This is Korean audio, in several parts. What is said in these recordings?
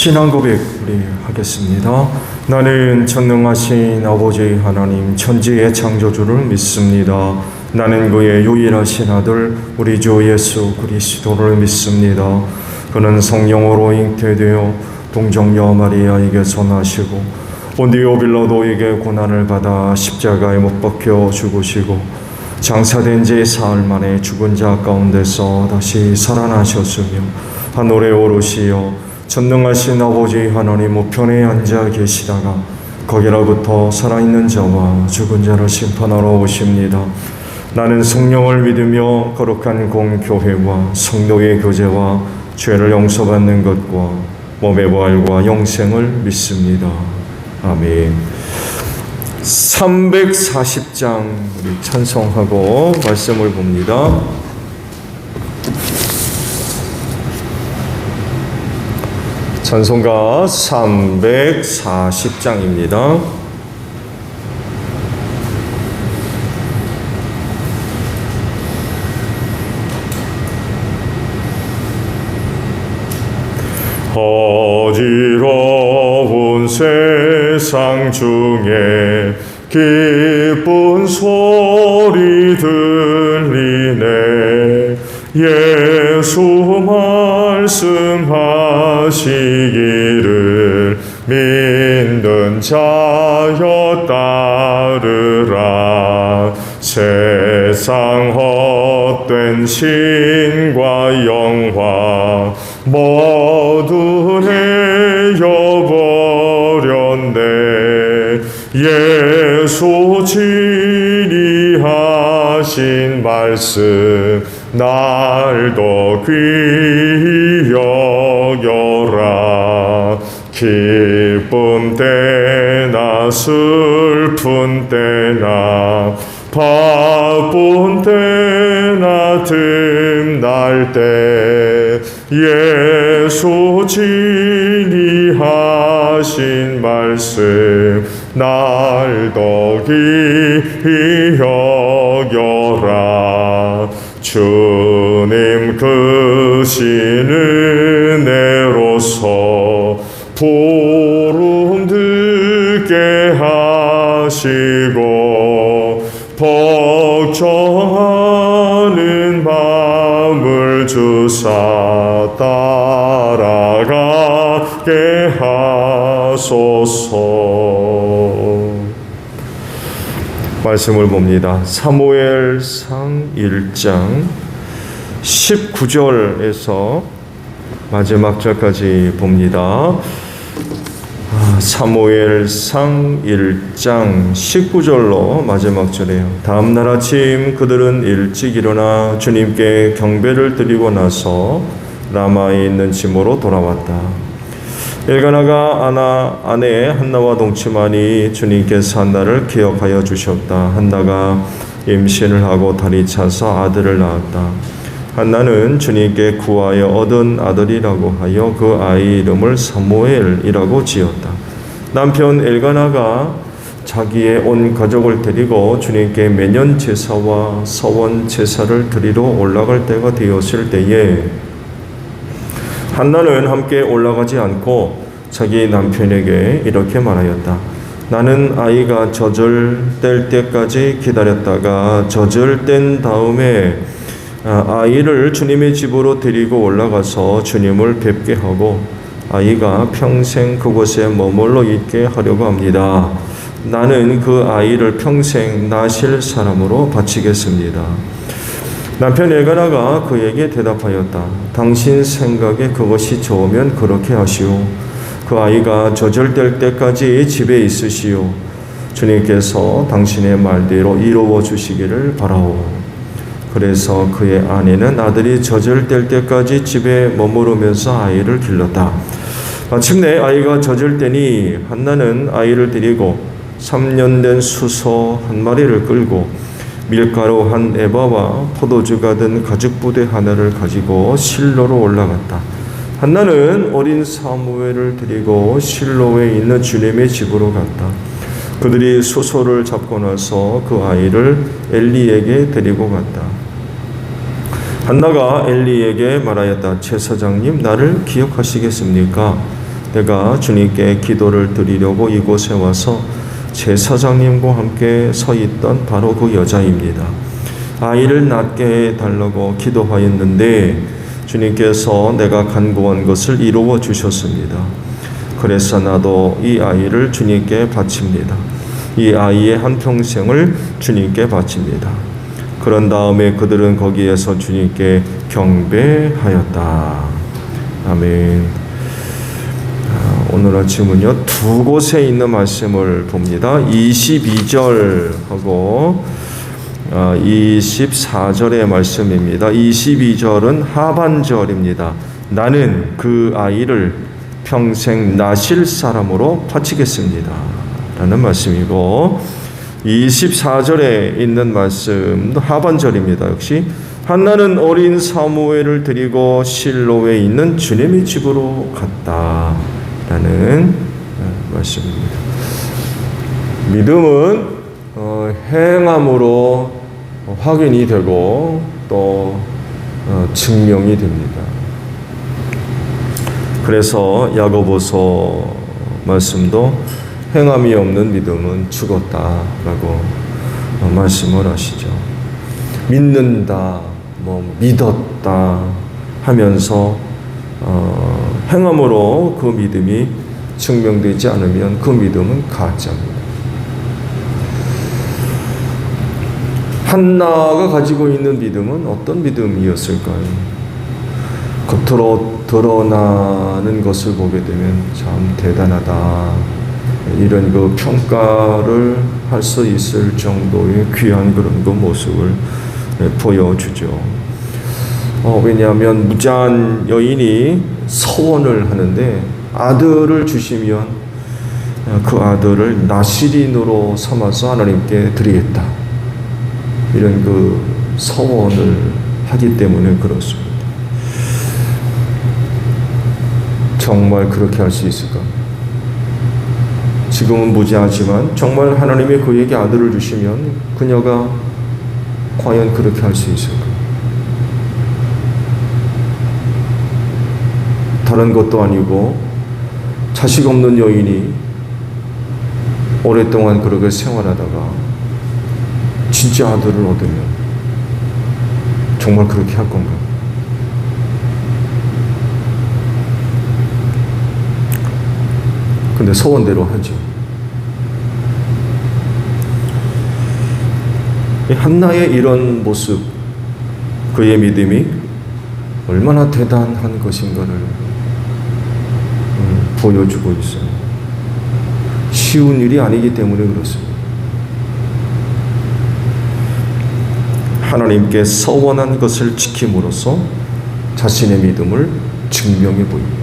신앙 고백 우리 하겠습니다. 나는 전능하신 아버지 하나님 천지의 창조주를 믿습니다. 나는 그의 유일하신 아들 우리 주 예수 그리스도를 믿습니다. 그는 성령으로 잉태되어 동정녀 마리아에게서 나시고 본디오 빌라도에게 고난을 받아 십자가에 못 박혀 죽으시고 장사된 지 사흘 만에 죽은 자 가운데서 다시 살아나셨으며 하늘에 오르시어 전능하신 아버지 하나님 우편에 앉아 계시다가 거기로부터 살아있는 자와 죽은 자를 심판하러 오십니다. 나는 성령을 믿으며 거룩한 공교회와 성도의 교제와 죄를 용서받는 것과 몸의 부활과 영생을 믿습니다. 아멘. 340장 우리 찬송하고 말씀을 봅니다. 찬송가 340장입니다. 어지러운 세상 중에 기쁜 소리 들리네. 예수 말씀하시기를 믿는 자여 따르라. 세상 헛된 신과 영화 모두 내어버렸네. 예수 진리하신 말씀 날도 귀히 여겨라. 기쁨 때나 슬픈 때나 바쁜 때나 틈날 때 예수 진리하신 말씀 날도 귀히 여겨라. 주님 크신 은혜로서 보름 듣게 하시고 걱정하는 마음을 주사 따라가게 하소서. 말씀을 봅니다. 사무엘상 1장 19절에서 마지막 절까지 봅니다. 사무엘상 1장 19절로 마지막 절이에요. 다음 날 아침 그들은 일찍 일어나 주님께 경배를 드리고 나서 라마에 있는 집으로 돌아왔다. 엘가나가 아내 한나와 동침하니 주님께서 한나를 기억하여 주셨다. 한나가 임신을 하고 달이 차서 아들을 낳았다. 한나는 주님께 구하여 얻은 아들이라고 하여 그 아이 이름을 사무엘이라고 지었다. 남편 엘가나가 자기의 온 가족을 데리고 주님께 매년 제사와 서원 제사를 드리러 올라갈 때가 되었을 때에 한나는 함께 올라가지 않고 자기 남편에게 이렇게 말하였다. 나는 아이가 젖을 때까지 기다렸다가 젖을 뗀 다음에 아이를 주님의 집으로 데리고 올라가서 주님을 뵙게 하고 아이가 평생 그곳에 머물러 있게 하려고 합니다. 나는 그 아이를 평생 낳으실 사람으로 바치겠습니다. 남편 엘가나가 그에게 대답하였다. 당신 생각에 그것이 좋으면 그렇게 하시오. 그 아이가 젖을 뗄 때까지 집에 있으시오. 주님께서 당신의 말대로 이루어 주시기를 바라오. 그래서 그의 아내는 아들이 젖을 뗄 때까지 집에 머무르면서 아이를 길렀다. 마침내 아이가 젖을 때니 한나는 아이를 데리고 3년 된 수소 한 마리를 끌고 밀가루 한 에바와 포도주가 든 가죽부대 하나를 가지고 실로로 올라갔다. 한나는 어린 사무엘을 데리고 실로에 있는 주님의 집으로 갔다. 그들이 수소를 잡고 나서 그 아이를 엘리에게 데리고 갔다. 한나가 엘리에게 말하였다. 제사장님, 나를 기억하시겠습니까? 내가 주님께 기도를 드리려고 이곳에 와서 제사장님과 함께 서 있던 바로 그 여자입니다. 아이를 낳게 해달라고 기도하였는데 주님께서 내가 간구한 것을 이루어 주셨습니다. 그래서 나도 이 아이를 주님께 바칩니다. 이 아이의 한평생을 주님께 바칩니다. 그런 다음에 그들은 거기에서 주님께 경배하였다. 아멘. 오늘 아침은요, 두 곳에 있는 말씀을 봅니다. 22절하고 24절의 말씀입니다. 22절은 하반절입니다. 나는 그 아이를 평생 나실 사람으로 바치겠습니다. 라는 말씀이고, 24절에 있는 말씀도 하반절입니다. 역시 한나는 어린 사무엘을 데리고 실로에 있는 주님의 집으로 갔다. 라는 말씀입니다. 믿음은 행함으로 확인이 되고 또 증명이 됩니다. 그래서 야고보서 말씀도 행함이 없는 믿음은 죽었다라고 말씀을 하시죠. 믿는다, 믿었다 하면서 행함으로 그 믿음이 증명되지 않으면 그 믿음은 가짜입니다. 한나가 가지고 있는 믿음은 어떤 믿음이었을까요? 겉으로 드러나는 것을 보게 되면 참 대단하다, 이런 그 평가를 할 수 있을 정도의 귀한 그런 그 모습을 보여주죠. 왜냐하면 무자한 여인이 서원을 하는데 아들을 주시면 그 아들을 나실인으로 삼아서 하나님께 드리겠다, 이런 그 서원을 하기 때문에 그렇습니다. 정말 그렇게 할 수 있을까? 지금은 무지하지만 정말 하나님이 그에게 아들을 주시면 그녀가 과연 그렇게 할 수 있을까? 다른 것도 아니고 자식 없는 여인이 오랫동안 그렇게 생활하다가 진짜 아들을 얻으면 정말 그렇게 할 건가? 근데 소원대로 하죠. 한나의 이런 모습, 그의 믿음이 얼마나 대단한 것인가를 보여주고 있어요. 쉬운 일이 아니기 때문에 그렇습니다. 하나님께 서원한 것을 지킴으로써 자신의 믿음을 증명해 보입니다.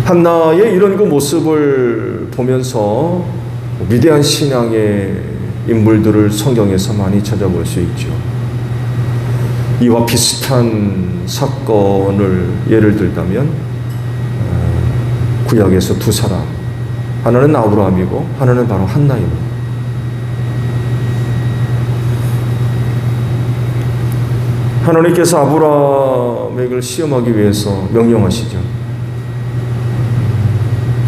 한나의 이런 그 모습을 보면서 위대한 신앙의 인물들을 성경에서 많이 찾아볼 수 있죠. 이와 비슷한 사건을 예를 들자면 구약에서 두 사람, 하나는 아브라함이고 하나는 바로 한나입니다. 하나님께서 아브라함에게 시험하기 위해서 명령하시죠.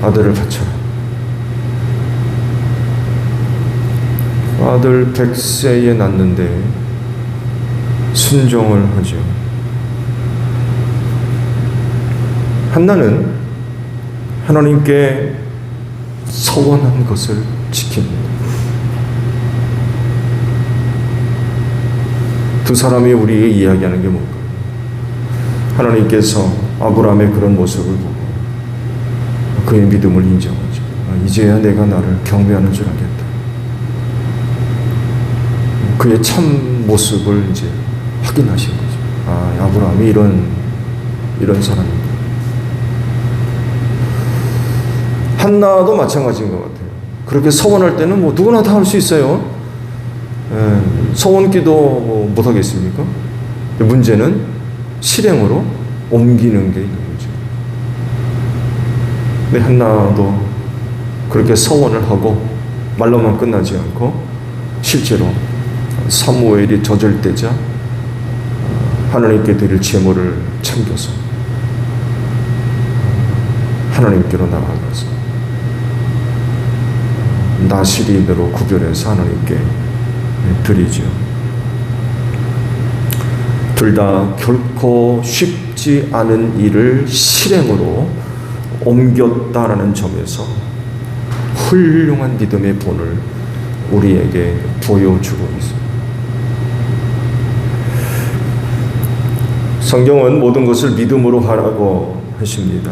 아들을 바쳐라. 아들 100세에 낳는데 순종을 하죠. 한나는 하나님께 서원한 것을 지킵니다. 두 사람이 우리에게 이야기하는 게 뭘까요? 하나님께서 아브라함의 그런 모습을 보고 그의 믿음을 인정하죠. 이제야 내가 나를 경배하는 줄 알겠다. 그의 참 모습을 이제 확인하신 거죠. 아브라함이 이런 사람입니다. 한나도 마찬가지인 것 같아요. 그렇게 서원할 때는 누구나 다 할 수 있어요. 서원기도 못 하겠습니까? 문제는 실행으로 옮기는 게 있는 거죠. 근데 한나도 그렇게 서원을 하고 말로만 끝나지 않고 실제로 사무엘이 젖을 때자 하나님께 드릴 제물을 챙겨서 하나님께로 나아가서 나시린으로 구별해서 하나님께 드리죠. 둘 다 결코 쉽지 않은 일을 실행으로 옮겼다라는 점에서 훌륭한 믿음의 본을 우리에게 보여주고 있습니다. 성경은 모든 것을 믿음으로 하라고 하십니다.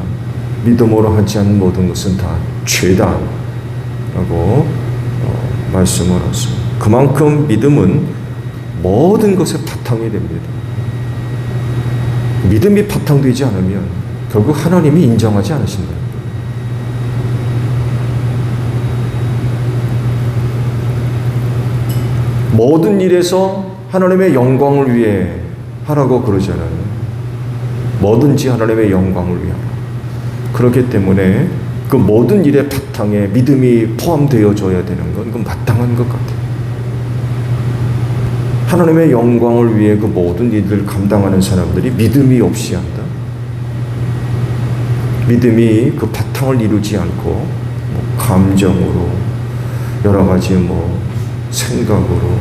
믿음으로 하지 않는 모든 것은 다 죄다라고 말씀을 하십니다. 그만큼 믿음은 모든 것의 바탕이 됩니다. 믿음이 바탕되지 않으면 결국 하나님이 인정하지 않으신다. 모든 일에서 하나님의 영광을 위해 하라고 그러잖아요. 뭐든지 하나님의 영광을 위하라. 그렇기 때문에 그 모든 일의 바탕에 믿음이 포함되어져야 되는 건 그건 마땅한 것 같아요. 하나님의 영광을 위해 그 모든 일을 감당하는 사람들이 믿음이 없이 한다. 믿음이 그 바탕을 이루지 않고 감정으로 여러 가지 생각으로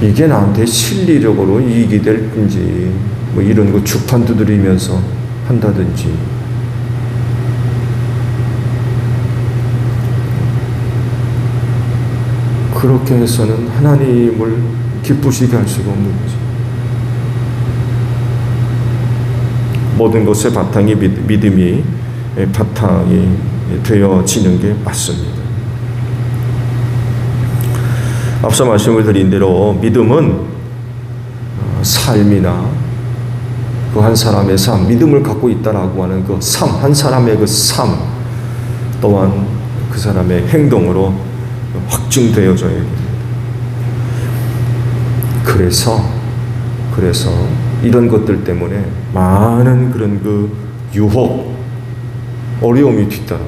이게 나한테 실리적으로 이익이 될지 이런 거 주판 두드리면서 한다든지 그렇게 해서는 하나님을 기쁘시게 할 수가 없는 거죠. 모든 것의 바탕이 믿음이 바탕이 되어지는 게 맞습니다. 앞서 말씀을 드린 대로 믿음은 삶이나 그 한 사람의 삶, 믿음을 갖고 있다라고 하는 그 삶, 한 사람의 그 삶 또한 그 사람의 행동으로 확증되어져야 됩니다. 그래서 이런 것들 때문에 많은 그런 그 유혹, 어려움이 뒤따라.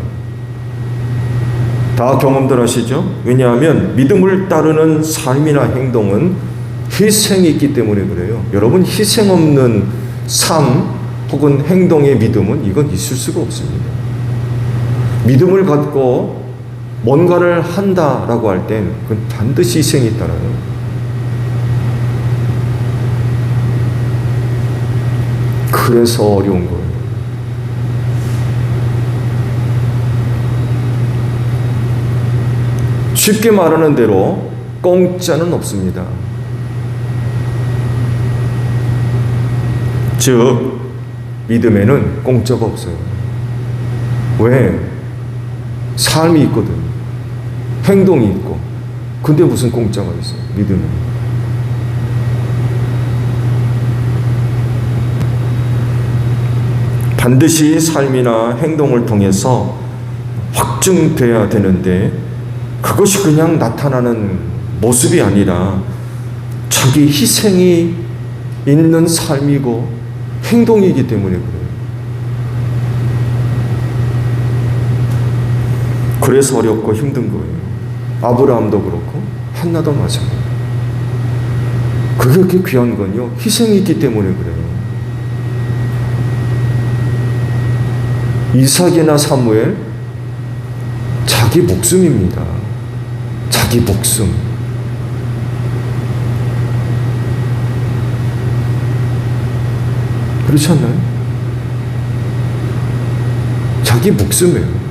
다 경험들 하시죠? 왜냐하면 믿음을 따르는 삶이나 행동은 희생이 있기 때문에 그래요. 여러분, 희생 없는 삶 혹은 행동의 믿음은 이건 있을 수가 없습니다. 믿음을 갖고 뭔가를 한다라고 할 땐 그건 반드시 희생이 따라요. 그래서 어려운 거예요. 쉽게 말하는 대로 공짜는 없습니다. 즉 믿음에는 공짜가 없어요. 왜? 삶이 있거든. 행동이 있고. 근데 무슨 공짜가 있어요? 믿음은. 반드시 삶이나 행동을 통해서 확증돼야 되는데 그것이 그냥 나타나는 모습이 아니라 자기 희생이 있는 삶이고 행동이기 때문에 그래요. 그래서 어렵고 힘든 거예요. 아브라함도 그렇고 한나도 마찬가지예요. 그게 그렇게 귀한 건요, 희생이 있기 때문에 그래요. 이삭이나 사무엘, 자기 목숨입니다. 자기 목숨. 그렇지 않나요? 자기 목숨이에요.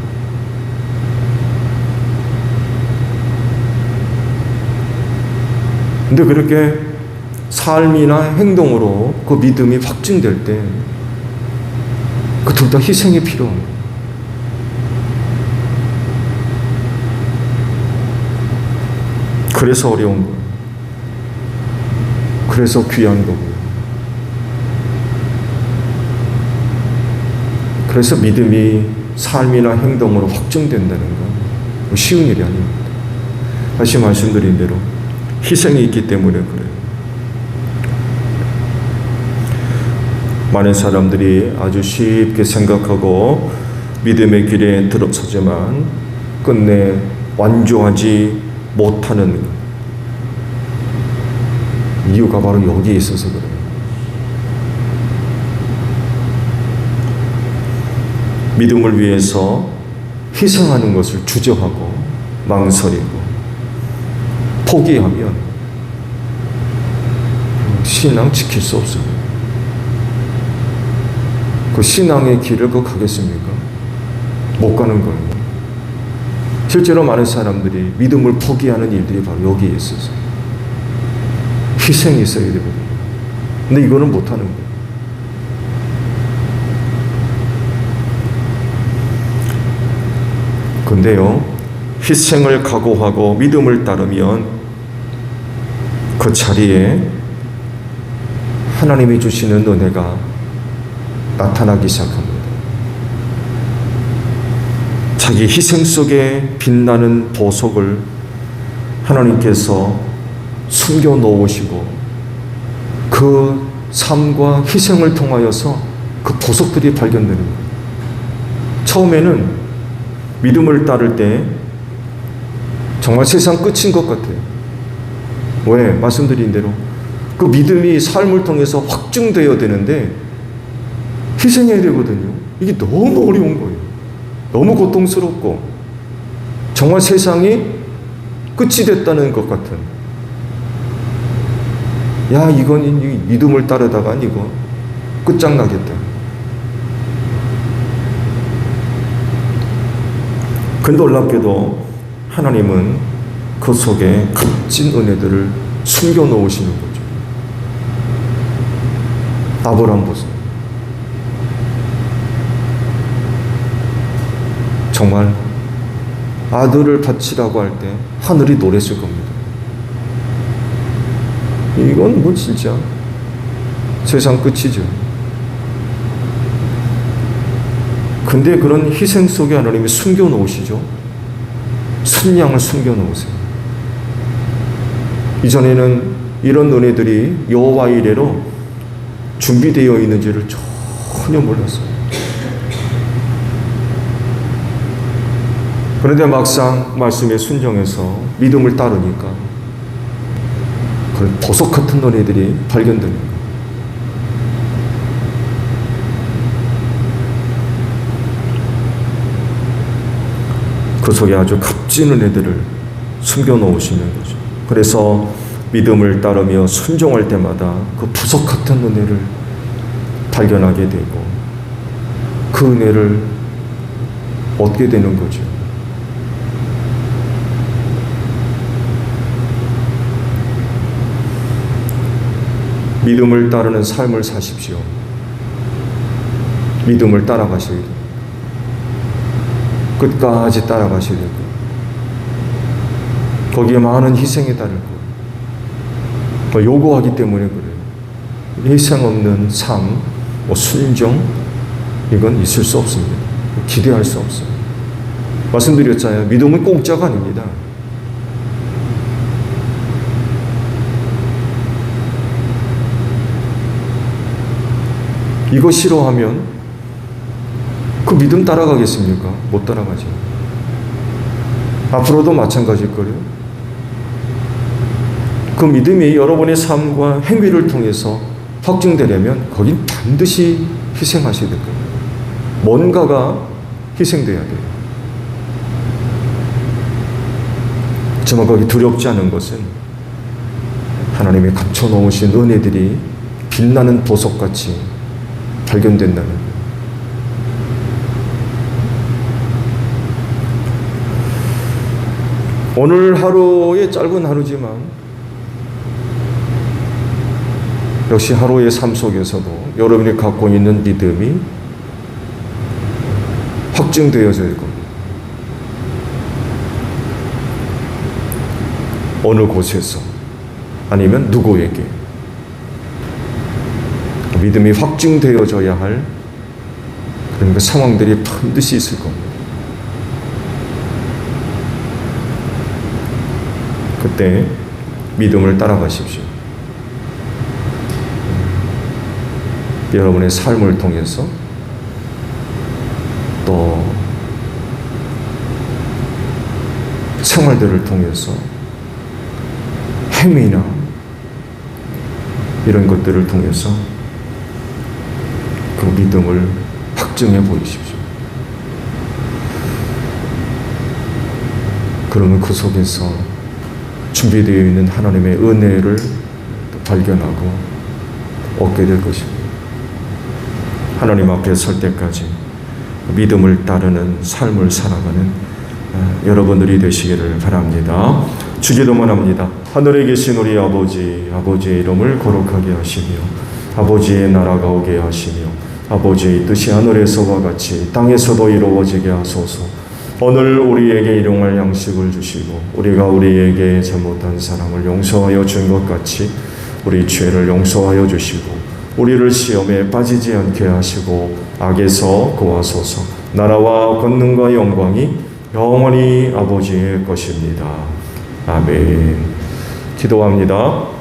근데 그렇게 삶이나 행동으로 그 믿음이 확증될 때 그 둘 다 희생이 필요합니다. 그래서 어려운 거예요. 그래서 귀한 거고요. 그래서 믿음이 삶이나 행동으로 확증된다는 건 쉬운 일이 아닙니다. 다시 말씀드린 대로 희생이 있기 때문에 그래요. 많은 사람들이 아주 쉽게 생각하고 믿음의 길에 들어서지만 끝내 완주하지 못하는 이유가 바로 여기에 있어서 그래요. 믿음을 위해서 희생하는 것을 주저하고 망설이고 포기하면 신앙 지킬 수 없어요. 그 신앙의 길을 가겠습니까? 못 가는 거예요. 실제로 많은 사람들이 믿음을 포기하는 일들이 바로 여기에 있어서 희생이 있어야 되거든요. 근데 이거는 못하는 거예요. 근데요, 희생을 각오하고 믿음을 따르면 그 자리에 하나님이 주시는 은혜가 나타나기 시작합니다. 자기 희생 속에 빛나는 보석을 하나님께서 숨겨 놓으시고 그 삶과 희생을 통하여서 그 보석들이 발견되는 거예요. 처음에는 믿음을 따를 때 정말 세상 끝인 것 같아요. 왜? 말씀드린 대로 그 믿음이 삶을 통해서 확증되어야 되는데 희생해야 되거든요. 이게 너무 어려운 거예요. 너무 고통스럽고 정말 세상이 끝이 됐다는 것 같은, 야 이건 믿음을 따르다가 이거 끝장나겠다. 근데 놀랍게도 하나님은 그 속에 값진 은혜들을 숨겨 놓으시는 거죠. 아브라함 보세요. 정말 아들을 바치라고 할 때 하늘이 노랬을 겁니다. 이건 뭐 진짜 세상 끝이죠. 근데 그런 희생 속에 하나님이 숨겨 놓으시죠. 순양을 숨겨 놓으세요. 이전에는 이런 은혜들이 여호와 이레로 준비되어 있는지를 전혀 몰랐어요. 그런데 막상 말씀에 순종해서 믿음을 따르니까 그런 보석 같은 은혜들이 발견됩니다. 그 속에 아주 값진 은혜들을 숨겨 놓으시는 거죠. 그래서 믿음을 따르며 순종할 때마다 그 보석 같은 은혜를 발견하게 되고 그 은혜를 얻게 되는 거죠. 믿음을 따르는 삶을 사십시오. 믿음을 따라가셔야 돼요. 끝까지 따라가셔야 되고 거기에 많은 희생이 따를 거예요. 요구하기 때문에 그래요. 희생 없는 삶, 순종, 이건 있을 수 없습니다. 기대할 수 없어요. 말씀드렸잖아요. 믿음은 공짜가 아닙니다. 이거 싫어하면 그 믿음 따라가겠습니까? 못 따라가죠. 앞으로도 마찬가지일 거예요. 그 믿음이 여러분의 삶과 행위를 통해서 확증되려면 거긴 반드시 희생하셔야 될 거예요. 뭔가가 희생돼야 돼요. 정말 거기 두렵지 않은 것은 하나님이 감춰놓으신 은혜들이 빛나는 보석같이 발견된다는 거예요. 오늘 하루의 짧은 하루지만 역시 하루의 삶 속에서도 여러분이 갖고 있는 믿음이 확증되어져야 할 겁니다. 어느 곳에서 아니면 누구에게 믿음이 확증되어져야 할 그런 그 상황들이 반드시 있을 겁니다. 그때 믿음을 따라가십시오. 여러분의 삶을 통해서 또 생활들을 통해서 행위나 이런 것들을 통해서 그 믿음을 확증해 보이십시오. 그러면 그 속에서 준비되어 있는 하나님의 은혜를 발견하고 얻게 될 것입니다. 하나님 앞에 설 때까지 믿음을 따르는 삶을 살아가는 여러분들이 되시기를 바랍니다. 주기도만 합니다. 하늘에 계신 우리 아버지, 아버지의 이름을 거룩하게 하시며 아버지의 나라가 오게 하시며 아버지의 뜻이 하늘에서와 같이 땅에서도 이루어지게 하소서. 오늘 우리에게 일용할 양식을 주시고 우리가 우리에게 잘못한 사람을 용서하여 준 것 같이 우리 죄를 용서하여 주시고 우리를 시험에 빠지지 않게 하시고 악에서 구하소서. 나라와 권능과 영광이 영원히 아버지의 것입니다. 아멘. 기도합니다.